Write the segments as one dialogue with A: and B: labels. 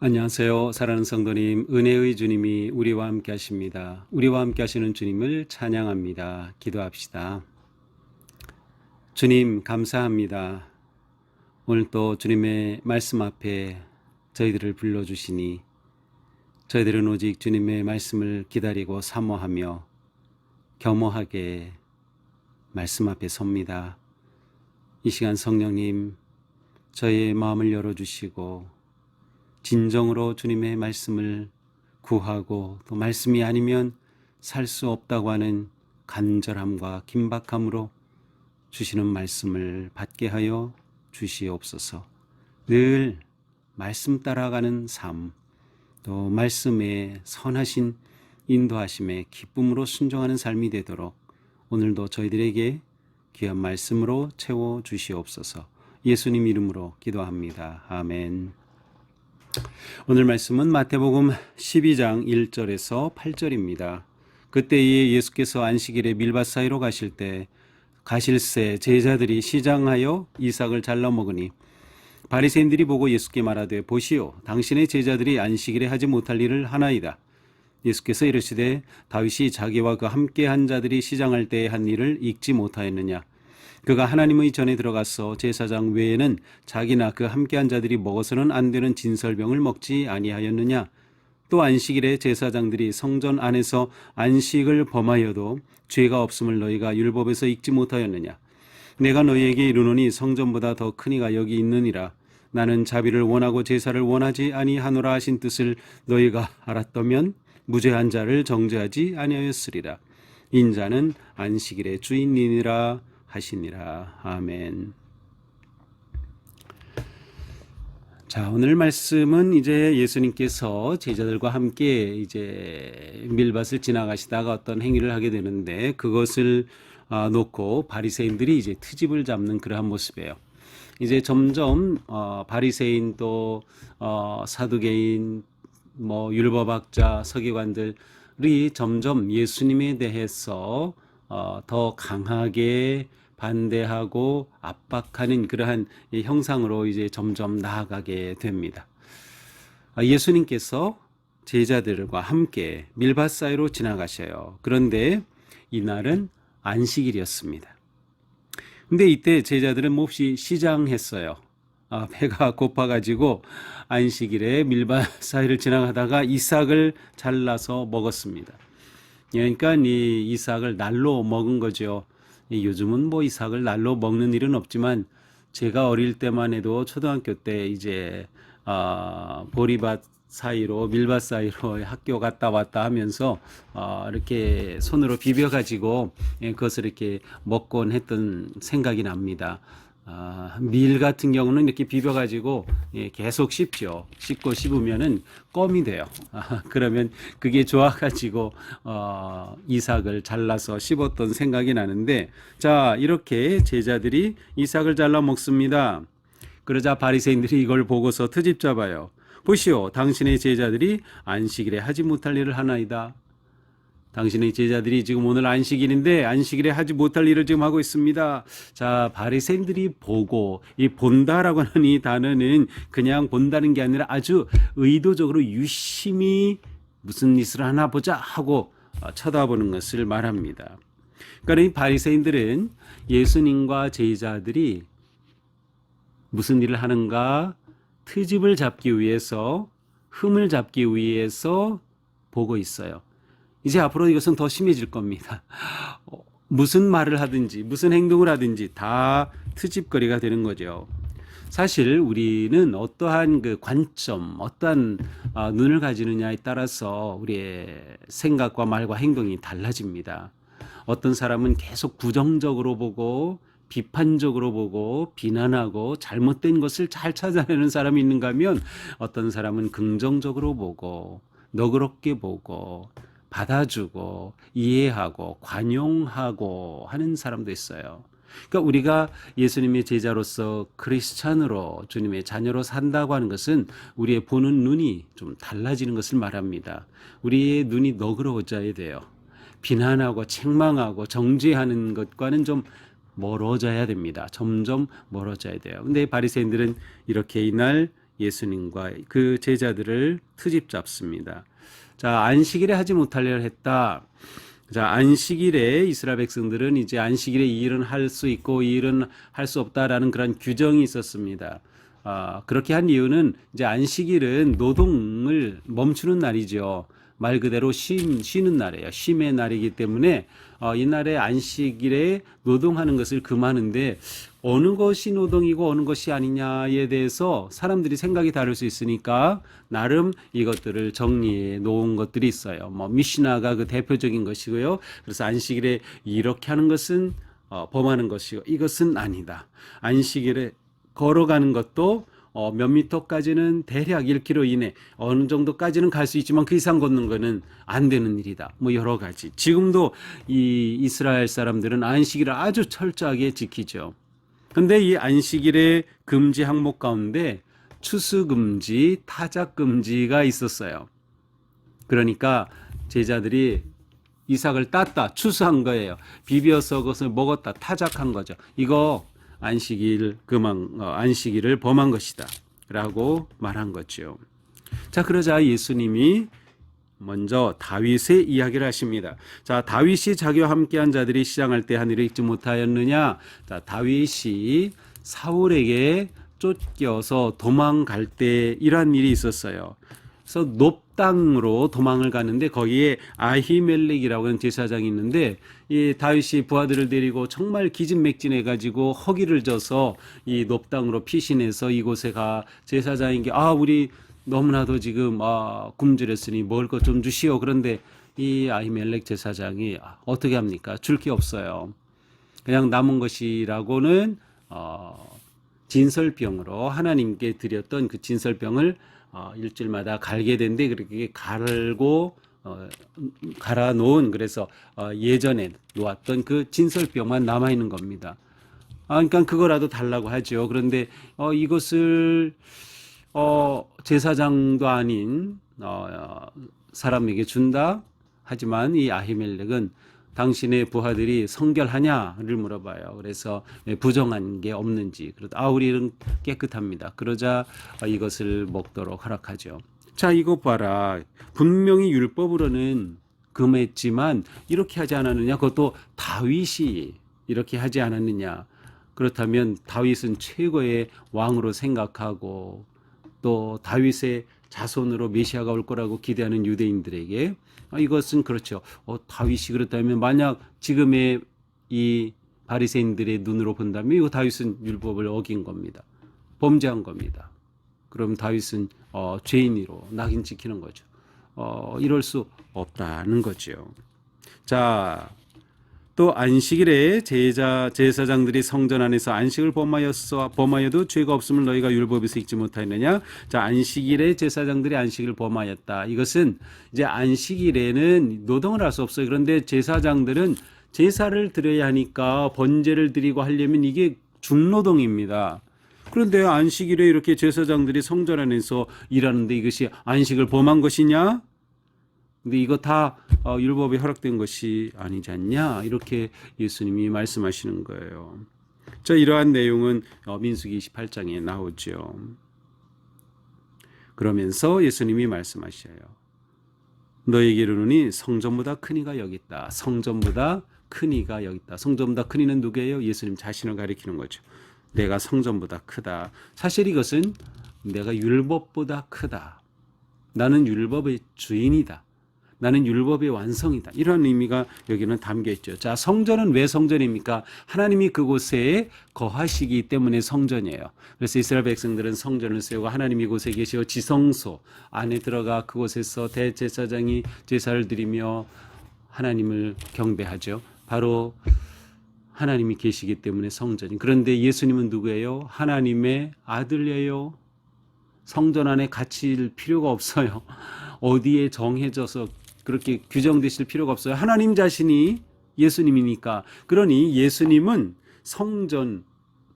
A: 안녕하세요. 사랑하는 성도님, 은혜의 주님이 우리와 함께 하십니다. 우리와 함께 하시는 주님을 찬양합니다. 기도합시다. 주님, 감사합니다. 오늘 또 주님의 말씀 앞에 저희들을 불러주시니 저희들은 오직 주님의 말씀을 기다리고 사모하며 겸허하게 말씀 앞에 섭니다. 이 시간 성령님, 저희의 마음을 열어주시고 진정으로 주님의 말씀을 구하고 또 말씀이 아니면 살 수 없다고 하는 간절함과 긴박함으로 주시는 말씀을 받게 하여 주시옵소서. 늘 말씀 따라가는 삶, 또 말씀에 선하신 인도하심에 기쁨으로 순종하는 삶이 되도록 오늘도 저희들에게 귀한 말씀으로 채워 주시옵소서. 예수님 이름으로 기도합니다. 아멘. 오늘 말씀은 마태복음 12장 1절에서 8절입니다. 그때에 예수께서 안식일에 밀밭 사이로 가실 때 가실새 제자들이 시장하여 이삭을 잘라 먹으니 바리새인들이 보고 예수께 말하되 보시오 당신의 제자들이 안식일에 하지 못할 일을 하나이다. 예수께서 이르시되 다윗이 자기와 그 함께한 자들이 시장할 때에 한 일을 읽지 못하였느냐. 그가 하나님의 전에 들어가서 제사장 외에는 자기나 그 함께한 자들이 먹어서는 안 되는 진설병을 먹지 아니하였느냐. 또 안식일에 제사장들이 성전 안에서 안식을 범하여도 죄가 없음을 너희가 율법에서 읽지 못하였느냐. 내가 너희에게 이르노니 성전보다 더 큰 이가 여기 있느니라. 나는 자비를 원하고 제사를 원하지 아니하노라 하신 뜻을 너희가 알았다면 무죄한 자를 정죄하지 아니하였으리라. 인자는 안식일의 주인이니라 하시니라. 아멘. 자, 오늘 말씀은 이제 예수님께서 제자들과 함께 이제 밀밭을 지나가시다가 어떤 행위를 하게 되는데 그것을 놓고 바리새인들이 이제 트집을 잡는 그러한 모습이에요. 이제 점점 바리새인 또 사두개인 율법학자 서기관들이 점점 예수님에 대해서 더 강하게 반대하고 압박하는 그러한 형상으로 이제 점점 나아가게 됩니다. 예수님께서 제자들과 함께 밀밭 사이로 지나가셔요. 그런데 이날은 안식일이었습니다. 근데 이때 제자들은 몹시 시장했어요. 배가 고파가지고 안식일에 밀밭 사이를 지나가다가 이삭을 잘라서 먹었습니다. 그러니까 이 이삭을 날로 먹은 거죠. 요즘은 이삭을 날로 먹는 일은 없지만 제가 어릴 때만 해도 초등학교 때 이제 보리밭 사이로 밀밭 사이로 학교 갔다 왔다 하면서 이렇게 손으로 비벼 가지고 그것을 이렇게 먹곤 했던 생각이 납니다. 밀 같은 경우는 이렇게 비벼가지고 계속 씹죠. 씹고 씹으면은 껌이 돼요. 그러면 그게 좋아가지고 이삭을 잘라서 씹었던 생각이 나는데, 자 이렇게 제자들이 이삭을 잘라 먹습니다. 그러자 바리새인들이 이걸 보고서 트집 잡아요. 보시오, 당신의 제자들이 안식일에 하지 못할 일을 하나이다. 당신의 제자들이 지금 오늘 안식일인데 안식일에 하지 못할 일을 지금 하고 있습니다. 자, 바리새인들이 보고, 이 본다라고 하는 이 단어는 그냥 본다는 게 아니라 아주 의도적으로 유심히 무슨 짓을 하나 보자 하고 쳐다보는 것을 말합니다. 그러니까 이 바리새인들은 예수님과 제자들이 무슨 일을 하는가 트집을 잡기 위해서, 흠을 잡기 위해서 보고 있어요. 이제 앞으로 이것은 더 심해질 겁니다. 무슨 말을 하든지 무슨 행동을 하든지 다 트집거리가 되는 거죠. 사실 우리는 어떠한 그 관점, 어떠한 눈을 가지느냐에 따라서 우리의 생각과 말과 행동이 달라집니다. 어떤 사람은 계속 부정적으로 보고 비판적으로 보고 비난하고 잘못된 것을 잘 찾아내는 사람이 있는가 하면 어떤 사람은 긍정적으로 보고 너그럽게 보고 받아주고 이해하고 관용하고 하는 사람도 있어요. 그러니까 우리가 예수님의 제자로서 크리스찬으로 주님의 자녀로 산다고 하는 것은 우리의 보는 눈이 좀 달라지는 것을 말합니다. 우리의 눈이 너그러워져야 돼요. 비난하고 책망하고 정죄하는 것과는 좀 멀어져야 됩니다. 점점 멀어져야 돼요. 근데 바리새인들은 이렇게 이날 예수님과 그 제자들을 트집 잡습니다. 자, 안식일에 하지 못하려 했다. 자, 안식일에 이스라엘 백성들은 이제 안식일에 이 일은 할 수 있고 이 일은 할 수 없다라는 그런 규정이 있었습니다. 그렇게 한 이유는 이제 안식일은 노동을 멈추는 날이죠. 말 그대로 쉬는 날이에요. 쉼의 날이기 때문에 이날에 안식일에 노동하는 것을 금하는데 어느 것이 노동이고 어느 것이 아니냐에 대해서 사람들이 생각이 다를 수 있으니까 나름 이것들을 정리해 놓은 것들이 있어요. 뭐 미시나가 그 대표적인 것이고요. 그래서 안식일에 이렇게 하는 것은 범하는 것이고 이것은 아니다. 안식일에 걸어가는 것도 몇 미터까지는 대략 1km 이내 어느 정도까지는 갈 수 있지만 그 이상 걷는 거는 안 되는 일이다. 뭐 여러 가지. 지금도 이 이스라엘 사람들은 안식일을 아주 철저하게 지키죠. 근데 이 안식일의 금지 항목 가운데 추수 금지, 타작 금지가 있었어요. 그러니까 제자들이 이삭을 땄다, 추수한 거예요. 비벼서 그것을 먹었다, 타작한 거죠. 이거 안식일을 범한 것이다 라고 말한 거죠. 자, 그러자 예수님이 먼저 다윗의 이야기를 하십니다. 자, 다윗이 자기와 함께한 자들이 시장할 때 하늘을 읽지 못하였느냐. 자, 다윗이 사울에게 쫓겨서 도망갈 때 이러한 일이 있었어요. 그래서 높당으로 도망을 가는데 거기에 아히멜렉이라고 하는 제사장이 있는데 이 다윗이 부하들을 데리고 정말 기진맥진해 가지고 허기를 져서 이 높당으로 피신해서 이곳에 가 제사장에게 우리 너무나도 지금 굶주렸으니 먹을 것 좀 주시오. 그런데 이 아히멜렉 제사장이 어떻게 합니까? 줄 게 없어요. 그냥 남은 것이라고는 진설병으로 하나님께 드렸던 그 진설병을 일주일마다 갈게 된데 그렇게 갈아 놓은 그래서 예전에 놓았던 그 진설병만 남아 있는 겁니다. 그러니까 그거라도 달라고 하죠. 그런데 이것을 제사장도 아닌 사람에게 준다. 하지만 이 아히멜렉은 당신의 부하들이 성결하냐를 물어봐요. 그래서 부정한 게 없는지. 그러다 우리는 깨끗합니다. 그러자 이것을 먹도록 허락하죠. 자, 이거 봐라. 분명히 율법으로는 금했지만 이렇게 하지 않았느냐? 그것도 다윗이 이렇게 하지 않았느냐? 그렇다면 다윗은 최고의 왕으로 생각하고 또 다윗의 자손으로 메시아가 올 거라고 기대하는 유대인들에게 이것은 그렇죠. 다윗이 그렇다면 만약 지금의 이 바리새인들의 눈으로 본다면 이거 다윗은 율법을 어긴 겁니다. 범죄한 겁니다. 그럼 다윗은 죄인으로 낙인 찍히는 거죠. 이럴 수 없다는 거죠. 자, 또 안식일에 제사장들이 성전 안에서 안식을 범하여도 죄가 없음을 너희가 율법에서 읽지 못하였느냐? 자, 안식일에 제사장들이 안식을 범하였다. 이것은 이제 안식일에는 노동을 할 수 없어요. 그런데 제사장들은 제사를 드려야 하니까 번제를 드리고 하려면 이게 중노동입니다. 그런데 안식일에 이렇게 제사장들이 성전 안에서 일하는데 이것이 안식을 범한 것이냐? 근데 이거 다 율법에 허락된 것이 아니지 않냐? 이렇게 예수님이 말씀하시는 거예요. 자, 이러한 내용은 민수기 28장에 나오죠. 그러면서 예수님이 말씀하셔요. 너에게 이르노니 성전보다 큰 이가 여기 있다. 성전보다 큰 이가 여기 있다. 성전보다 큰 이는 누구예요? 예수님 자신을 가리키는 거죠. 내가 성전보다 크다. 사실 이것은 내가 율법보다 크다. 나는 율법의 주인이다. 나는 율법의 완성이다. 이런 의미가 여기는 담겨 있죠. 자, 성전은 왜 성전입니까? 하나님이 그곳에 거하시기 때문에 성전이에요. 그래서 이스라엘 백성들은 성전을 세우고 하나님이 그곳에 계시어 지성소 안에 들어가 그곳에서 대제사장이 제사를 드리며 하나님을 경배하죠. 바로 하나님이 계시기 때문에 성전이. 그런데 예수님은 누구예요? 하나님의 아들이에요. 성전 안에 갇힐 필요가 없어요. 어디에 정해져서 그렇게 규정되실 필요가 없어요. 하나님 자신이 예수님이니까. 그러니 예수님은 성전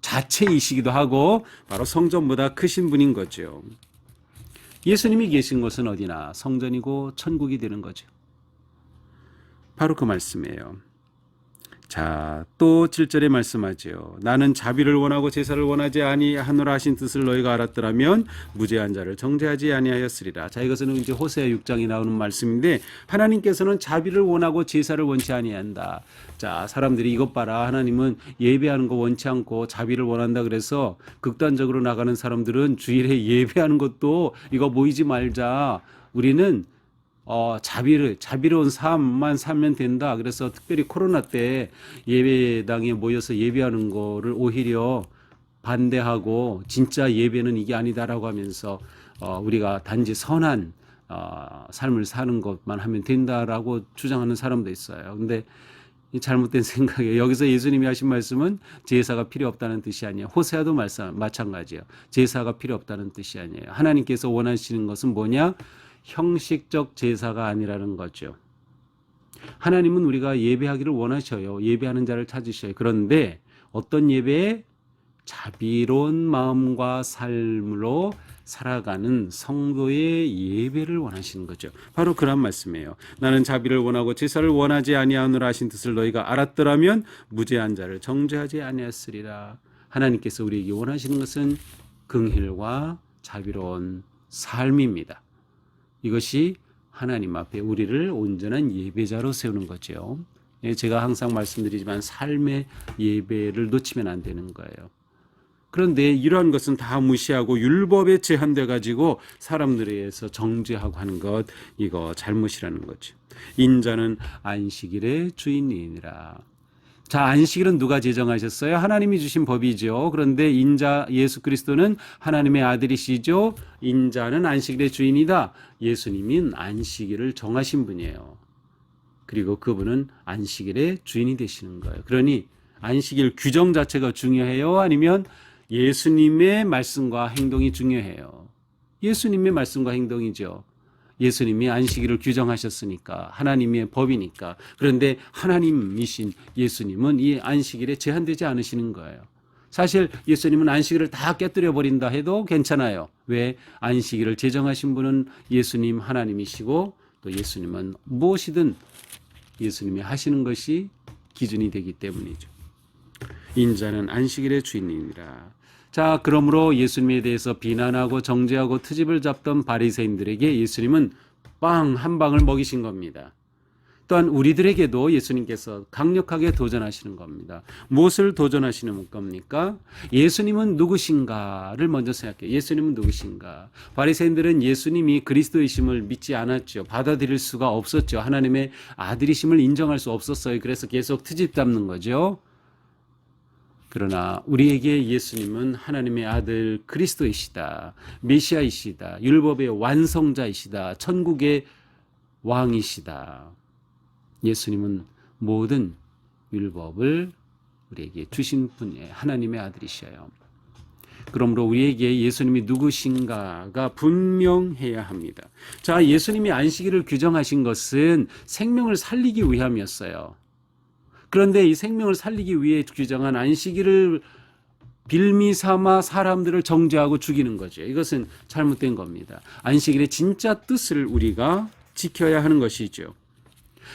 A: 자체이시기도 하고 바로 성전보다 크신 분인 거죠. 예수님이 계신 곳은 어디나 성전이고 천국이 되는 거죠. 바로 그 말씀이에요. 자, 또 7절에 말씀하지요. 나는 자비를 원하고 제사를 원하지 아니하노라 하신 뜻을 너희가 알았더라면 무죄한 자를 정죄하지 아니하였으리라. 자, 이것은 이제 호세아 6장에 나오는 말씀인데 하나님께서는 자비를 원하고 제사를 원치 아니한다. 자, 사람들이 이것 봐라. 하나님은 예배하는 거 원치 않고 자비를 원한다. 그래서 극단적으로 나가는 사람들은 주일에 예배하는 것도 이거 모이지 말자. 우리는 자비로운 삶만 살면 된다. 그래서 특별히 코로나 때 예배당에 모여서 예배하는 거를 오히려 반대하고 진짜 예배는 이게 아니다라고 하면서 우리가 단지 선한 삶을 사는 것만 하면 된다라고 주장하는 사람도 있어요. 근데 이 잘못된 생각이에요. 여기서 예수님이 하신 말씀은 제사가 필요 없다는 뜻이 아니에요. 호세아도 마찬가지예요. 제사가 필요 없다는 뜻이 아니에요. 하나님께서 원하시는 것은 뭐냐? 형식적 제사가 아니라는 거죠. 하나님은 우리가 예배하기를 원하셔요. 예배하는 자를 찾으셔요. 그런데 어떤 예배에 자비로운 마음과 삶으로 살아가는 성도의 예배를 원하시는 거죠. 바로 그런 말씀이에요. 나는 자비를 원하고 제사를 원하지 아니하노라 하신 뜻을 너희가 알았더라면 무죄한 자를 정죄하지 아니하였으리라. 하나님께서 우리에게 원하시는 것은 긍휼과 자비로운 삶입니다. 이것이 하나님 앞에 우리를 온전한 예배자로 세우는 거죠. 제가 항상 말씀드리지만 삶의 예배를 놓치면 안 되는 거예요. 그런데 이러한 것은 다 무시하고 율법에 제한돼 가지고 사람들에 의해서 정죄하고 하는 것, 이거 잘못이라는 거죠. 인자는 안식일의 주인이니라. 자, 안식일은 누가 제정하셨어요? 하나님이 주신 법이죠. 그런데 인자 예수 그리스도는 하나님의 아들이시죠. 인자는 안식일의 주인이다. 예수님은 안식일을 정하신 분이에요. 그리고 그분은 안식일의 주인이 되시는 거예요. 그러니 안식일 규정 자체가 중요해요? 아니면 예수님의 말씀과 행동이 중요해요? 예수님의 말씀과 행동이죠. 예수님이 안식일을 규정하셨으니까 하나님의 법이니까. 그런데 하나님이신 예수님은 이 안식일에 제한되지 않으시는 거예요. 사실 예수님은 안식일을 다 깨뜨려 버린다 해도 괜찮아요. 왜? 안식일을 제정하신 분은 예수님 하나님이시고 또 예수님은 무엇이든 예수님이 하시는 것이 기준이 되기 때문이죠. 인자는 안식일의 주인이니라. 자, 그러므로 예수님에 대해서 비난하고 정죄하고 트집을 잡던 바리새인들에게 예수님은 빵 한 방을 먹이신 겁니다. 또한 우리들에게도 예수님께서 강력하게 도전하시는 겁니다. 무엇을 도전하시는 겁니까? 예수님은 누구신가를 먼저 생각해요. 예수님은 누구신가? 바리새인들은 예수님이 그리스도이심을 믿지 않았죠. 받아들일 수가 없었죠. 하나님의 아들이심을 인정할 수 없었어요. 그래서 계속 트집 잡는 거죠. 그러나 우리에게 예수님은 하나님의 아들 그리스도이시다. 메시아이시다. 율법의 완성자이시다. 천국의 왕이시다. 예수님은 모든 율법을 우리에게 주신 분이에요. 하나님의 아들이셔요. 그러므로 우리에게 예수님이 누구신가가 분명해야 합니다. 자, 예수님이 안식일을 규정하신 것은 생명을 살리기 위함이었어요. 그런데 이 생명을 살리기 위해 규정한 안식일을 빌미 삼아 사람들을 정죄하고 죽이는 거죠. 이것은 잘못된 겁니다. 안식일의 진짜 뜻을 우리가 지켜야 하는 것이죠.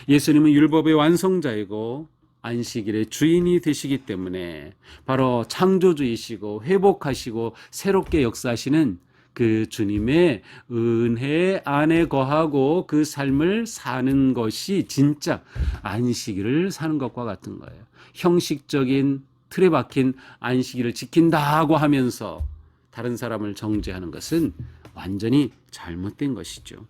A: 예수님은 율법의 완성자이고 안식일의 주인이 되시기 때문에 바로 창조주이시고 회복하시고 새롭게 역사하시는 그 주님의 은혜 안에 거하고 그 삶을 사는 것이 진짜 안식일을 사는 것과 같은 거예요. 형식적인 틀에 박힌 안식일을 지킨다고 하면서 다른 사람을 정죄하는 것은 완전히 잘못된 것이죠.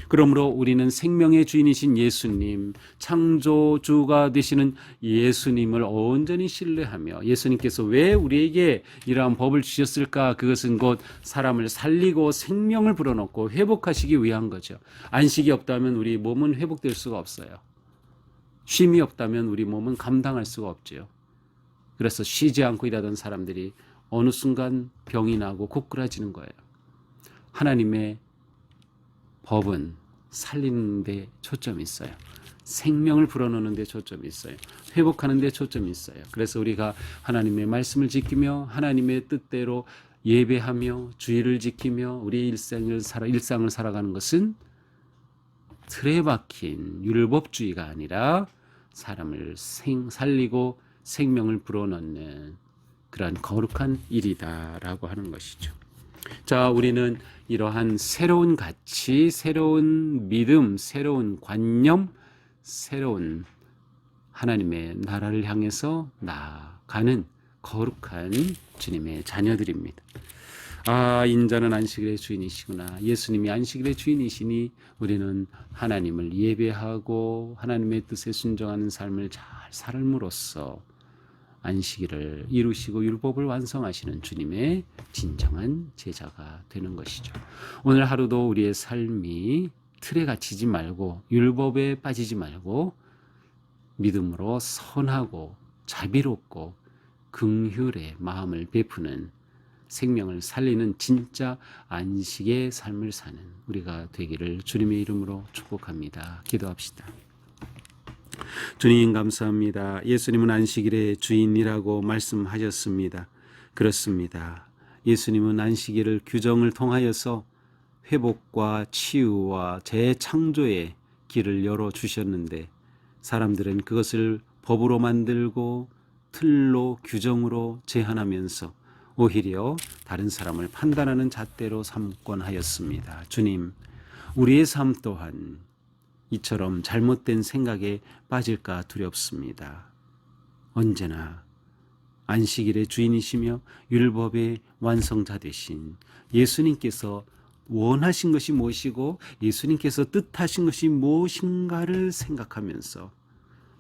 A: 그러므로 우리는 생명의 주인이신 예수님, 창조주가 되시는 예수님을 온전히 신뢰하며 예수님께서 왜 우리에게 이러한 법을 주셨을까? 그것은 곧 사람을 살리고 생명을 불어넣고 회복하시기 위한 거죠. 안식이 없다면 우리 몸은 회복될 수가 없어요. 쉼이 없다면 우리 몸은 감당할 수가 없죠. 그래서 쉬지 않고 일하던 사람들이 어느 순간 병이 나고 고꾸라지는 거예요. 하나님의 법은 살리는 데 초점이 있어요. 생명을 불어넣는 데 초점이 있어요. 회복하는 데 초점이 있어요. 그래서 우리가 하나님의 말씀을 지키며 하나님의 뜻대로 예배하며 주의를 지키며 우리의 일상을 살아가는 것은 틀에 박힌 율법주의가 아니라 사람을 살리고 생명을 불어넣는 그러한 거룩한 일이다라고 하는 것이죠. 자, 우리는 이러한 새로운 가치, 새로운 믿음, 새로운 관념, 새로운 하나님의 나라를 향해서 나아가는 거룩한 주님의 자녀들입니다. 아, 인자는 안식일의 주인이시구나. 예수님이 안식일의 주인이시니 우리는 하나님을 예배하고 하나님의 뜻에 순종하는 삶을 잘 삶으로써 안식일을 이루시고 율법을 완성하시는 주님의 진정한 제자가 되는 것이죠. 오늘 하루도 우리의 삶이 틀에 갇히지 말고 율법에 빠지지 말고 믿음으로 선하고 자비롭고 긍휼의 마음을 베푸는 생명을 살리는 진짜 안식의 삶을 사는 우리가 되기를 주님의 이름으로 축복합니다. 기도합시다. 주님 감사합니다. 예수님은 안식일의 주인이라고 말씀하셨습니다. 그렇습니다. 예수님은 안식일을 규정을 통하여서 회복과 치유와 재창조의 길을 열어주셨는데 사람들은 그것을 법으로 만들고 틀로 규정으로 제한하면서 오히려 다른 사람을 판단하는 잣대로 삼곤 하였습니다. 주님, 우리의 삶 또한 이처럼 잘못된 생각에 빠질까 두렵습니다. 언제나 안식일의 주인이시며 율법의 완성자 되신 예수님께서 원하신 것이 무엇이고 예수님께서 뜻하신 것이 무엇인가를 생각하면서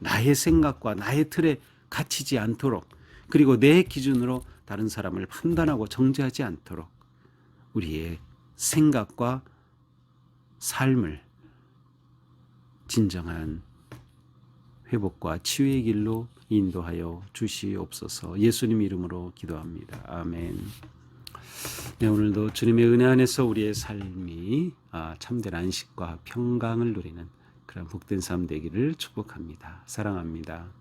A: 나의 생각과 나의 틀에 갇히지 않도록 그리고 내 기준으로 다른 사람을 판단하고 정죄하지 않도록 우리의 생각과 삶을 진정한 회복과 치유의 길로 인도하여 주시옵소서. 예수님 이름으로 기도합니다. 아멘. 네, 오늘도 주님의 은혜 안에서 우리의 삶이 참된 안식과 평강을 누리는 그런 복된 삶 되기를 축복합니다. 사랑합니다.